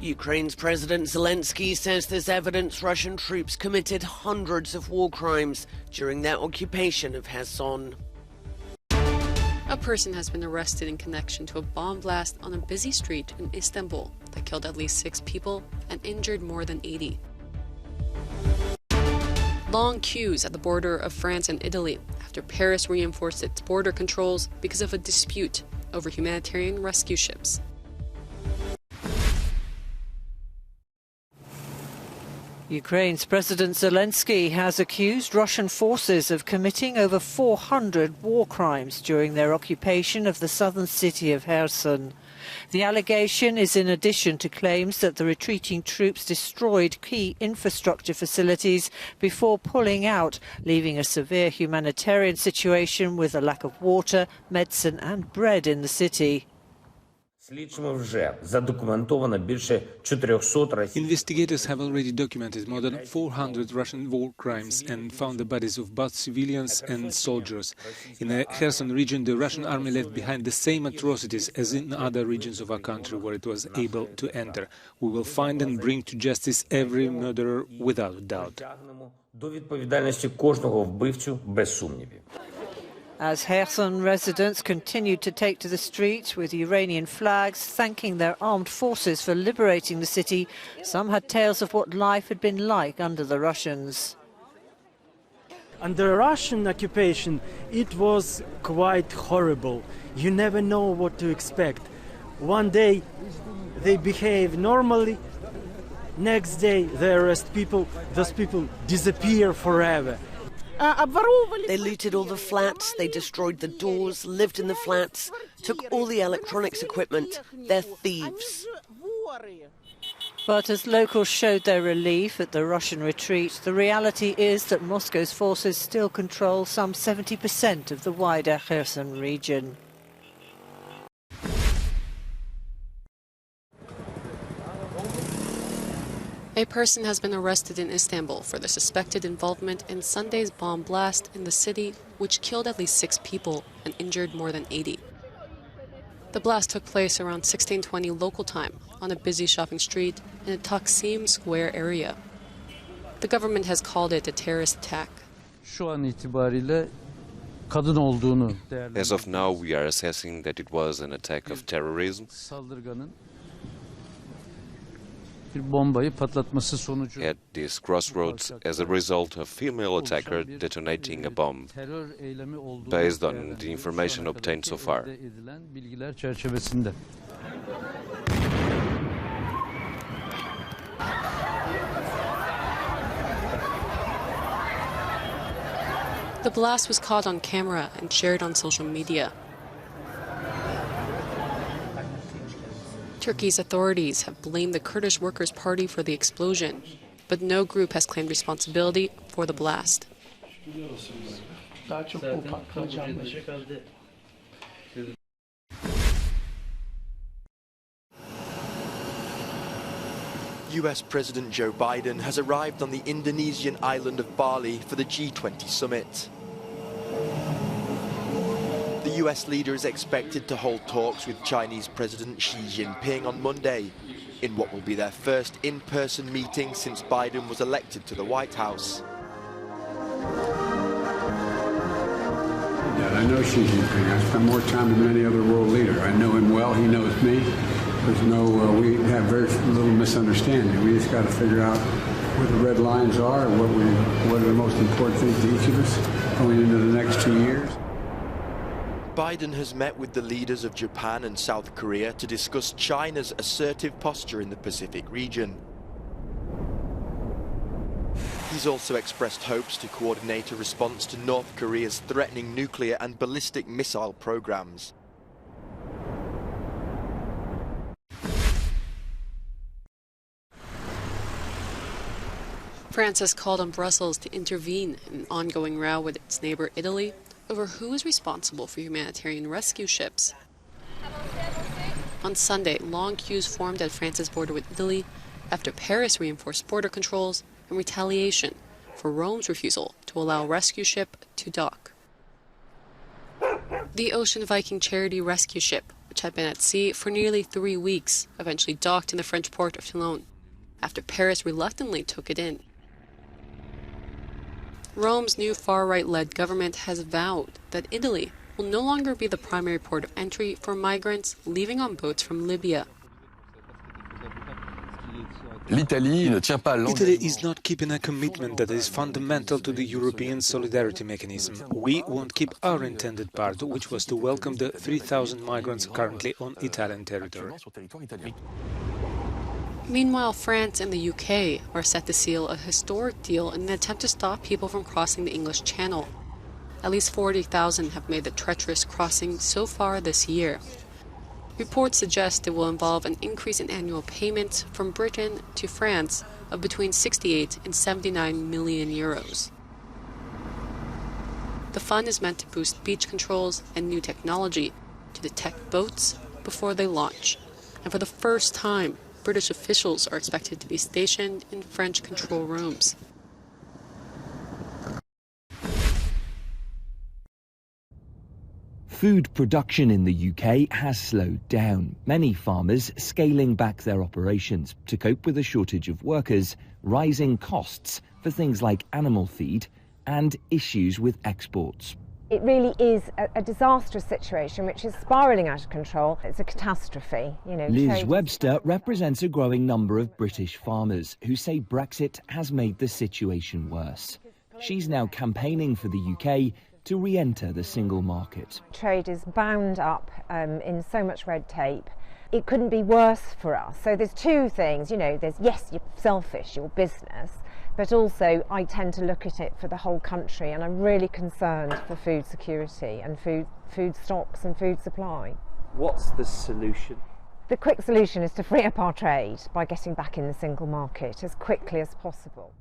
Ukraine's President Zelensky says there's evidence Russian troops committed hundreds of war crimes during their occupation of Kherson. A person has been arrested in connection to a bomb blast on a busy street in Istanbul that killed at least 6 people and injured more than 80. Long queues at the border of France and Italy after Paris reinforced its border controls because of a dispute over humanitarian rescue ships. Ukraine's President Zelensky has accused Russian forces of committing over 400 war crimes during their occupation of the southern city of Kherson. The allegation is in addition to claims that the retreating troops destroyed key infrastructure facilities before pulling out, leaving a severe humanitarian situation with a lack of water, medicine and bread in the city. Investigators have already documented more than 400 Russian war crimes and found the bodies of both civilians and soldiers. In the Kherson region, the Russian army left behind the same atrocities as in other regions of our country where it was able to enter. We will find and bring to justice every murderer without doubt. As Kherson residents continued to take to the streets with Iranian flags, thanking their armed forces for liberating the city, some had tales of what life had been like under the Russians. Under Russian occupation, it was quite horrible. You never know what to expect. One day they behave normally, next day they arrest people, those people disappear forever. They looted all the flats, they destroyed the doors, lived in the flats, took all the electronics equipment. They're thieves. But as locals showed their relief at the Russian retreat, the reality is that Moscow's forces still control some 70% of the wider Kherson region. A person has been arrested in Istanbul for the suspected involvement in Sunday's bomb blast in the city, which killed at least 6 people and injured more than 80. The blast took place around 1620 local time on a busy shopping street in a Taksim Square area. The government has called it a terrorist attack. As of now, we are assessing that it was an attack of terrorism. At this crossroads, as a result of a female attacker detonating a bomb, based on the information obtained so far. The blast was caught on camera and shared on social media. Turkey's authorities have blamed the Kurdish Workers' Party for the explosion, but no group has claimed responsibility for the blast. US President Joe Biden has arrived on the Indonesian island of Bali for the G20 summit. The US leader is expected to hold talks with Chinese President Xi Jinping on Monday, in what will be their first in-person meeting since Biden was elected to the White House. I know Xi Jinping. I spent more time than any other world leader. I know him well. He knows me. There's no, we have very little misunderstanding. We just got to figure out where the red lines are and what are the most important things to each of us going into the next 2 years. Biden has met with the leaders of Japan and South Korea to discuss China's assertive posture in the Pacific region. He's also expressed hopes to coordinate a response to North Korea's threatening nuclear and ballistic missile programs. France has called on Brussels to intervene in an ongoing row with its neighbor Italy over who is responsible for humanitarian rescue ships. On Sunday, long queues formed at France's border with Italy after Paris reinforced border controls in retaliation for Rome's refusal to allow a rescue ship to dock. The Ocean Viking charity rescue ship, which which had been at sea for nearly 3 weeks, eventually docked in the French port of Toulon, after Paris reluctantly took it in. Rome's new far-right-led government has vowed that Italy will no longer be the primary port of entry for migrants leaving on boats from Libya. Italy is not keeping a commitment that is fundamental to the European solidarity mechanism. We won't keep our intended part, which was to welcome the 3,000 migrants currently on Italian territory. Meanwhile, France and the UK are set to seal a historic deal in an attempt to stop people from crossing the English Channel. At least 40,000 have made the treacherous crossing so far this year. Reports suggest it will involve an increase in annual payments from Britain to France of between 68 and 79 million euros. The fund is meant to boost beach controls and new technology to detect boats before they launch. And for the first time, British officials are expected to be stationed in French control rooms. Food production in the UK has slowed down, many farmers scaling back their operations to cope with a shortage of workers, rising costs for things like animal feed, and issues with exports. It really is a disastrous situation which is spiralling out of control. It's a catastrophe. Liz Webster represents a growing number of British farmers who say Brexit has made the situation worse. She's now campaigning for the UK to re-enter the single market. Trade is bound up in so much red tape. It couldn't be worse for us. So there's two things, there's, yes, you're selfish, your business, but also I tend to look at it for the whole country, and I'm really concerned for food security and food stocks and food supply. What's the solution? The quick solution is to free up our trade by getting back in the single market as quickly as possible.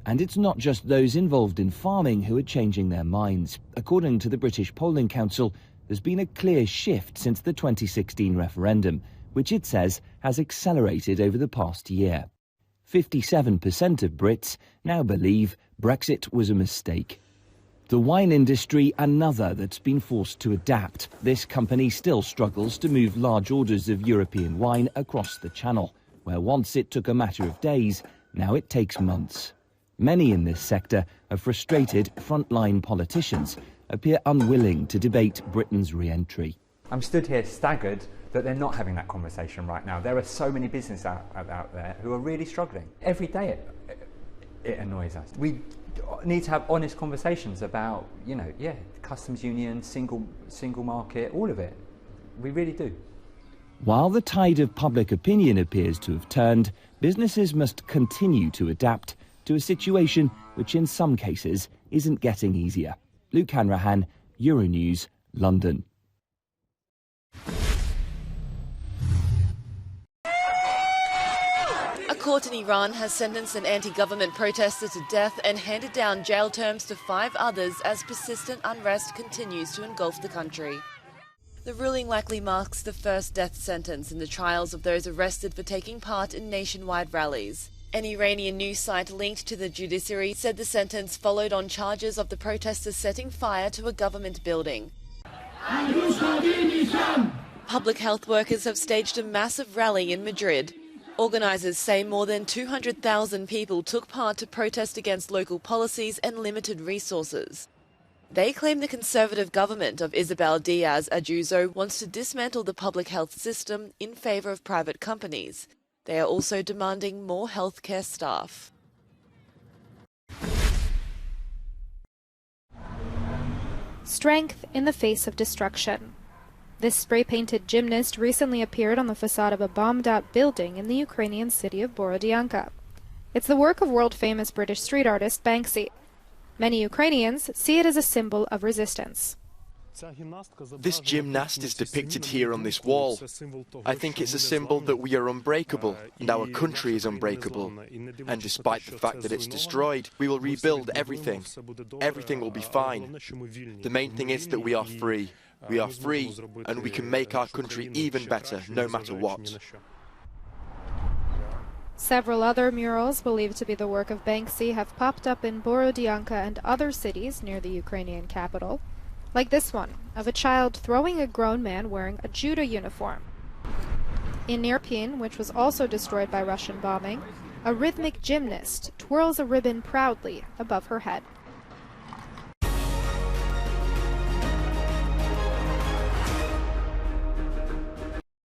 And it's not just those involved in farming who are changing their minds. According to the British Polling Council, there's been a clear shift since the 2016 referendum, which it says has accelerated over the past year. 57% of Brits now believe Brexit was a mistake. The wine industry, another that's been forced to adapt. This company still struggles to move large orders of European wine across the Channel, where once it took a matter of days, now it takes months. Many in this sector are frustrated frontline politicians appear unwilling to debate Britain's re-entry. I'm stood here staggered that they're not having that conversation right now. There are so many businesses out there who are really struggling. Every day it annoys us. We need to have honest conversations about, customs union, single market, all of it. We really do. While the tide of public opinion appears to have turned, businesses must continue to adapt to a situation which in some cases isn't getting easier. Luke Hanrahan, Euronews, London. A court in Iran has sentenced an anti-government protester to death and handed down jail terms to 5 others as persistent unrest continues to engulf the country. The ruling likely marks the first death sentence in the trials of those arrested for taking part in nationwide rallies. An Iranian news site linked to the judiciary said the sentence followed on charges of the protesters setting fire to a government building. Public health workers have staged a massive rally in Madrid. Organisers say more than 200,000 people took part to protest against local policies and limited resources. They claim the conservative government of Isabel Díaz Ayuso wants to dismantle the public health system in favour of private companies. They are also demanding more healthcare staff. Strength in the face of destruction. This spray-painted gymnast recently appeared on the facade of a bombed-out building in the Ukrainian city of Borodyanka. It's the work of world-famous British street artist Banksy. Many Ukrainians see it as a symbol of resistance. This gymnast is depicted here on this wall. I think it's a symbol that we are unbreakable and our country is unbreakable. And despite the fact that it's destroyed, we will rebuild everything. Everything will be fine. The main thing is that we are free. We are free and we can make our country even better, no matter what. Several other murals believed to be the work of Banksy have popped up in Borodyanka and other cities near the Ukrainian capital. like this one of a child throwing a grown man wearing a judo uniform. In Irpin, which was also destroyed by Russian bombing, a rhythmic gymnast twirls a ribbon proudly above her head.